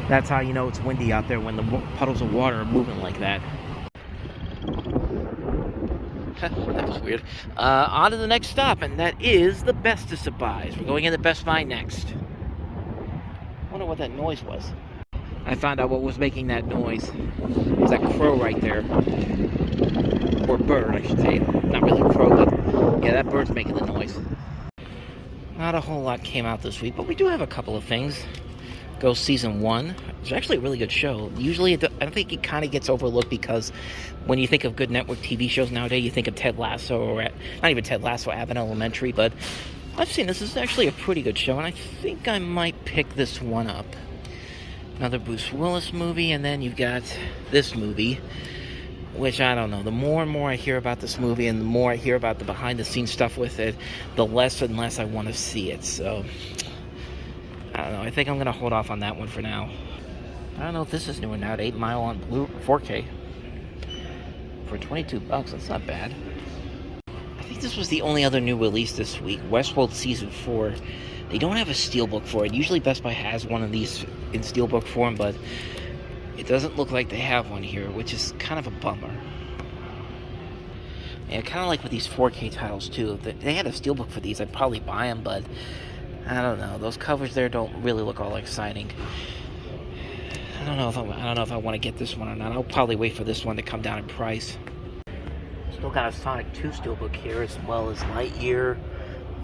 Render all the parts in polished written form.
That's how you know it's windy out there, when the puddles of water are moving like that. That was weird. On to the next stop, and that is the Bestest of Buys. We're going into Best Buy next. I wonder what that noise was. I found out what was making that noise. It's that crow right there. Or bird, I should say. Not really a crow, but yeah, that bird's making the noise. Not a whole lot came out this week, but we do have a couple of things. Ghost Season 1. It's actually a really good show. Usually, I think it kind of gets overlooked because when you think of good network TV shows nowadays, you think of Ted Lasso, or not even Ted Lasso, Abbott Elementary, but I've seen this. This is actually a pretty good show, and I think I might pick this one up. Another Bruce Willis movie, and then you've got this movie, which I don't know. The more and more I hear about this movie, and the more I hear about the behind-the-scenes stuff with it, the less and less I want to see it, so I don't know. I think I'm going to hold off on that one for now. I don't know if this is new or not. 8 Mile on 4K. For $22, that's not bad. I think this was the only other new release this week. Westworld Season 4. They don't have a steelbook for it. Usually Best Buy has one of these in steelbook form, but it doesn't look like they have one here, which is kind of a bummer. Yeah, kind of like with these 4K titles, too. If they had a steelbook for these, I'd probably buy them, but I don't know. Those covers there don't really look all exciting. I don't know if I want to get this one or not. I'll probably wait for this one to come down in price. Still got a Sonic 2 steelbook here, as well as Lightyear,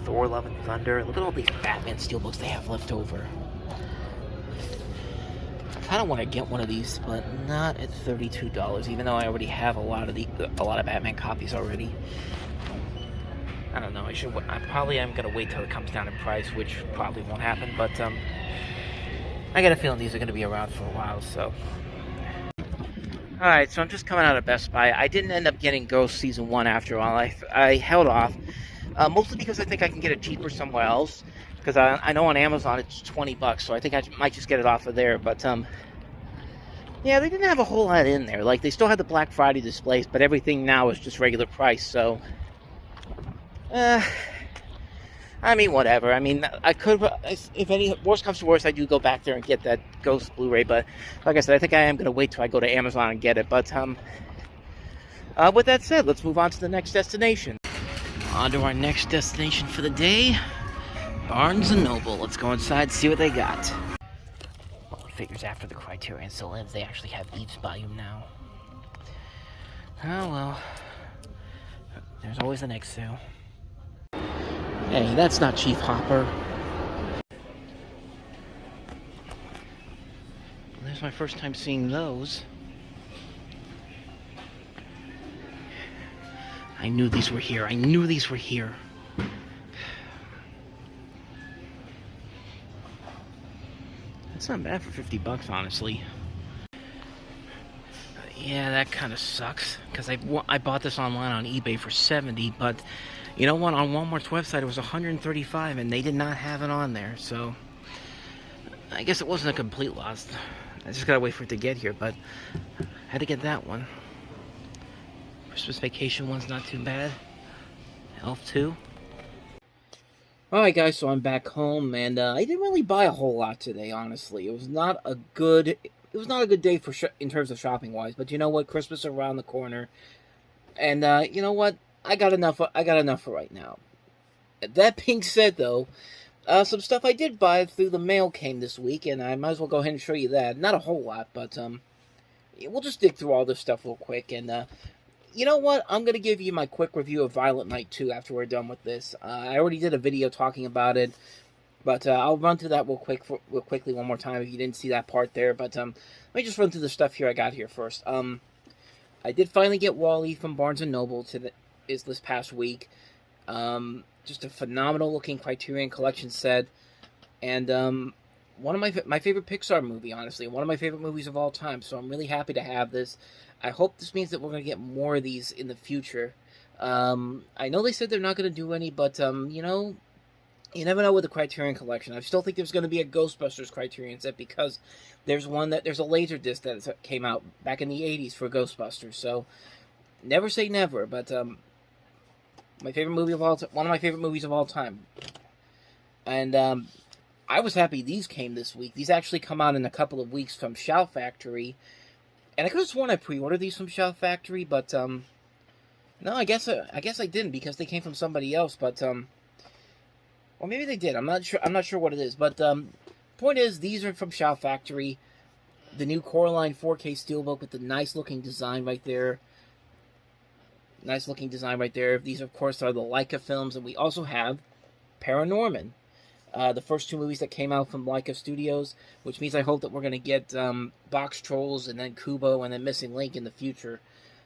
Thor: Love and Thunder. Look at all these Batman steelbooks they have left over. I kind of want to get one of these, but not at $32. Even though I already have a lot of Batman copies already. I don't know. I probably am gonna wait till it comes down in price, which probably won't happen. But I got a feeling these are gonna be around for a while. So, all right. So I'm just coming out of Best Buy. I didn't end up getting Ghost Season 1 after all. I held off, mostly because I think I can get it cheaper somewhere else. Because I know on Amazon it's $20, so I think I might just get it off of there. But yeah, they didn't have a whole lot in there. Like, they still had the Black Friday displays, but everything now is just regular price. So, I mean, whatever. I mean, I could, if any worst comes to worst, I do go back there and get that Ghost Blu-ray. But like I said, I think I am going to wait till I go to Amazon and get it. But with that said, let's move on to the next destination. On to our next destination for the day, Barnes & Noble. Let's go inside, see what they got. Well, it figures after the Criterion still ends, they actually have each volume now. Oh, well. There's always the next sale. Hey, that's not Chief Hopper. There's my first time seeing those. I knew these were here. I knew these were here. That's not bad for $50, honestly. Yeah, that kind of sucks, because I bought this online on eBay for $70, but you know what? On Walmart's website, it was $135, and they did not have it on there, so I guess it wasn't a complete loss. I just gotta wait for it to get here, but I had to get that one. Christmas Vacation one's not too bad. Elf 2. Alright guys, so I'm back home, and I didn't really buy a whole lot today, honestly. It was not a good day for in terms of shopping wise, but you know what? Christmas is around the corner, and you know what? I got enough for right now. That being said, though, some stuff I did buy through the mail came this week, and I might as well go ahead and show you that. Not a whole lot, but we'll just dig through all this stuff real quick, and you know what? I'm going to give you my quick review of Violent Night 2 after we're done with this. I already did a video talking about it, but I'll run through that real quickly one more time if you didn't see that part there. But let me just run through the stuff here I got here first. I did finally get Wall-E from Barnes & Noble this past week. Just a phenomenal looking Criterion Collection set. And one of my favorite Pixar movie, honestly. One of my favorite movies of all time. So I'm really happy to have this. I hope this means that we're going to get more of these in the future. I know they said they're not going to do any, but, you know, you never know with the Criterion Collection. I still think there's going to be a Ghostbusters Criterion set because there's a Laserdisc that came out back in the 80s for Ghostbusters. So, never say never, but, one of my favorite movies of all time. And I was happy these came this week. These actually come out in a couple of weeks from Shout Factory. And I could have sworn I pre-ordered these from Shout Factory, but no, I guess I didn't because they came from somebody else. But or maybe they did. I'm not sure. I'm not sure what it is. But point is, these are from Shout Factory. The new Coraline 4K Steelbook with the nice looking design right there. Nice looking design right there. These, of course, are the Leica films, and we also have Paranorman. The first two movies that came out from Leica Studios, which means I hope that we're going to get Box Trolls and then Kubo and then Missing Link in the future.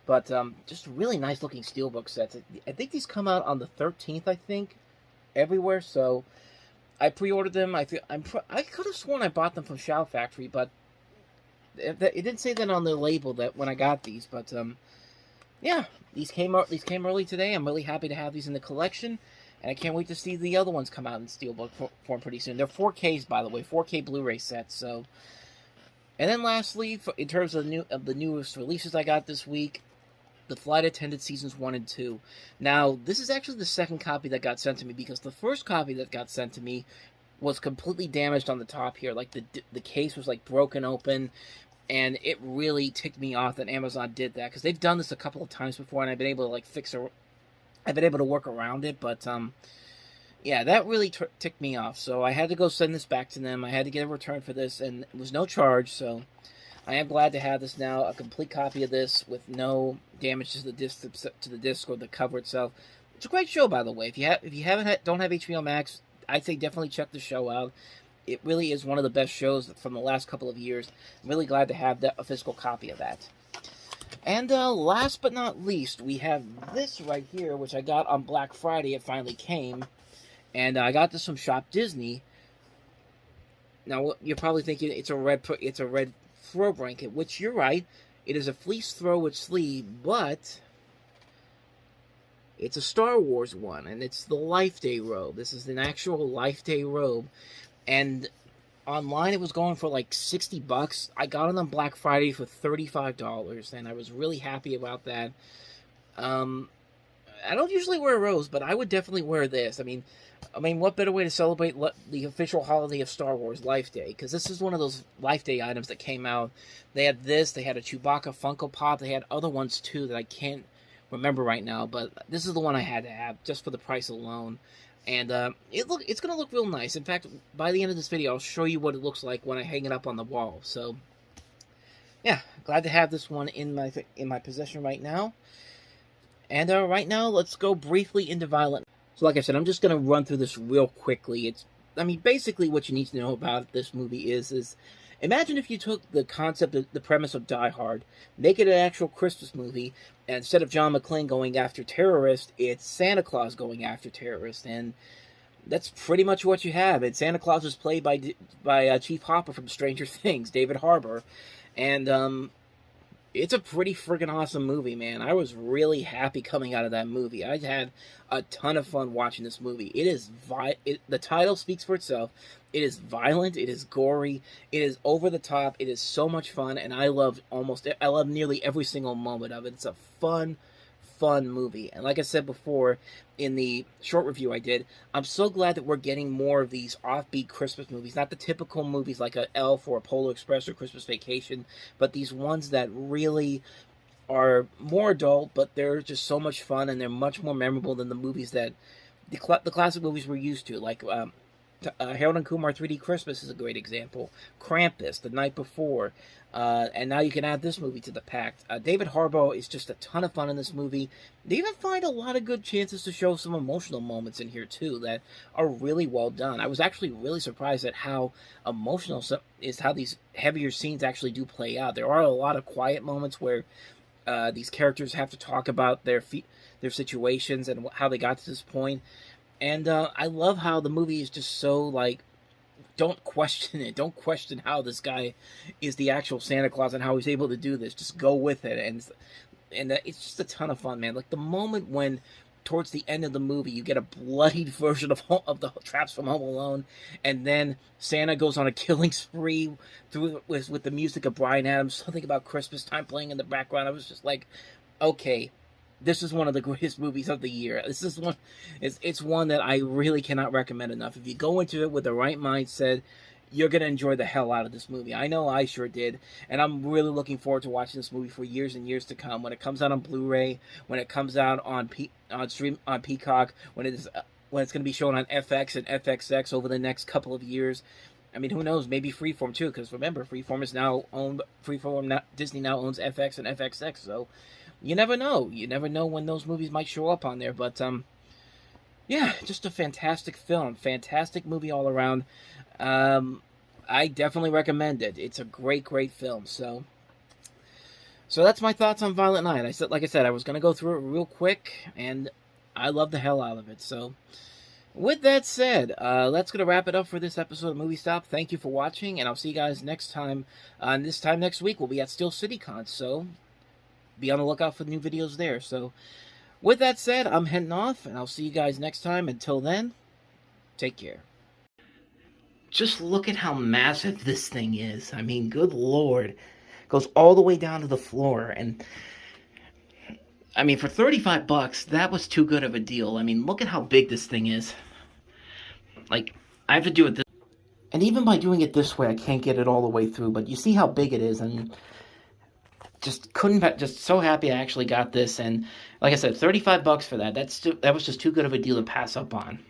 But just really nice looking steelbook sets. I think these come out on the 13th, I think, everywhere. So I pre-ordered them. I could have sworn I bought them from Shout Factory, but it didn't say that on the label that when I got these. But yeah, these came early today. I'm really happy to have these in the collection. And I can't wait to see the other ones come out in steelbook form pretty soon. They're 4Ks, by the way, 4K Blu-ray sets. So, and then lastly, in terms of the newest releases I got this week, The Flight Attendant Seasons 1 and 2. Now, this is actually the second copy that got sent to me because the first copy that got sent to me was completely damaged on the top here. Like, the case was, like, broken open, and it really ticked me off that Amazon did that because they've done this a couple of times before, and I've been able to, like, I've been able to work around it, but yeah, that really ticked me off. So I had to go send this back to them. I had to get a return for this, and it was no charge. So I am glad to have this now, a complete copy of this with no damage to the disc or the cover itself. It's a great show, by the way. If you don't have HBO Max, I'd say definitely check the show out. It really is one of the best shows from the last couple of years. I'm really glad to have a physical copy of that. And last but not least, we have this right here, which I got on Black Friday. It finally came. And I got this from Shop Disney. Now, you're probably thinking it's a red throw blanket, which you're right. It is a fleece throw with sleeve, but it's a Star Wars one, and it's the Life Day robe. This is an actual Life Day robe. And online, it was going for like $60. I got it on Black Friday for $35, and I was really happy about that. I don't usually wear robes, but I would definitely wear this. I mean, what better way to celebrate the official holiday of Star Wars, Life Day? Because this is one of those Life Day items that came out. They had this, they had a Chewbacca Funko Pop, they had other ones too that I can't remember right now, but this is the one I had to have just for the price alone. And it's going to look real nice. In fact, by the end of this video, I'll show you what it looks like when I hang it up on the wall. So, yeah, glad to have this one in my possession right now. And right now, let's go briefly into Violent. So, like I said, I'm just going to run through this real quickly. Basically, what you need to know about this movie is imagine if you took the concept, the premise of Die Hard, make it an actual Christmas movie, and instead of John McClane going after terrorists, it's Santa Claus going after terrorists, and that's pretty much what you have. And Santa Claus is played by Chief Hopper from Stranger Things, David Harbour, and it's a pretty friggin' awesome movie, man. I was really happy coming out of that movie. I had a ton of fun watching this movie. The title speaks for itself. It is violent, it is gory, it is over the top, it is so much fun, and I love nearly every single moment of it. It's a fun movie. And like I said before, in the short review I did, I'm so glad that we're getting more of these offbeat Christmas movies. Not the typical movies like a Elf or a Polar Express or Christmas Vacation, but these ones that really are more adult, but they're just so much fun, and they're much more memorable than the movies that the classic movies we're used to, like Harold and Kumar 3D Christmas is a great example. Krampus, The Night Before, and now you can add this movie to the pack. David Harbour is just a ton of fun in this movie. They even find a lot of good chances to show some emotional moments in here too that are really well done. I was actually really surprised at how emotional how these heavier scenes actually do play out. There are a lot of quiet moments where these characters have to talk about their situations and how they got to this point. And I love how the movie is just so, like, don't question it. Don't question how this guy is the actual Santa Claus and how he's able to do this. Just go with it. And it's just a ton of fun, man. Like, the moment when, towards the end of the movie, you get a bloodied version of the Traps from Home Alone, and then Santa goes on a killing spree with the music of Bryan Adams, something about Christmas time playing in the background. I was just like, okay, this is one of the greatest movies of the year. This is one, it's one that I really cannot recommend enough. If you go into it with the right mindset, you're going to enjoy the hell out of this movie. I know I sure did, and I'm really looking forward to watching this movie for years and years to come. When it comes out on Blu-ray, when it comes out on Peacock, when it's going to be shown on FX and FXX over the next couple of years. I mean, who knows? Maybe Freeform too, because remember, Disney now owns FX and FXX, so you never know. You never know when those movies might show up on there, but yeah, just a fantastic film, fantastic movie all around. I definitely recommend it. It's a great, great film. So that's my thoughts on Violent Night. Like I said, I was gonna go through it real quick, and I love the hell out of it. So, with that said, let's gonna wrap it up for this episode of Movie Stop. Thank you for watching, and I'll see you guys next time. This time next week, we'll be at Steel City Con, so be on the lookout for new videos there. So, with that said, I'm heading off, and I'll see you guys next time. Until then, take care. Just look at how massive this thing is. I mean, good lord. It goes all the way down to the floor, and I mean, for $35, that was too good of a deal. I mean, look at how big this thing is. Like, I have to do it this, and even by doing it this way, I can't get it all the way through, but you see how big it is, and just so happy I actually got this, and like I said, $35 for that. That was just too good of a deal to pass up on.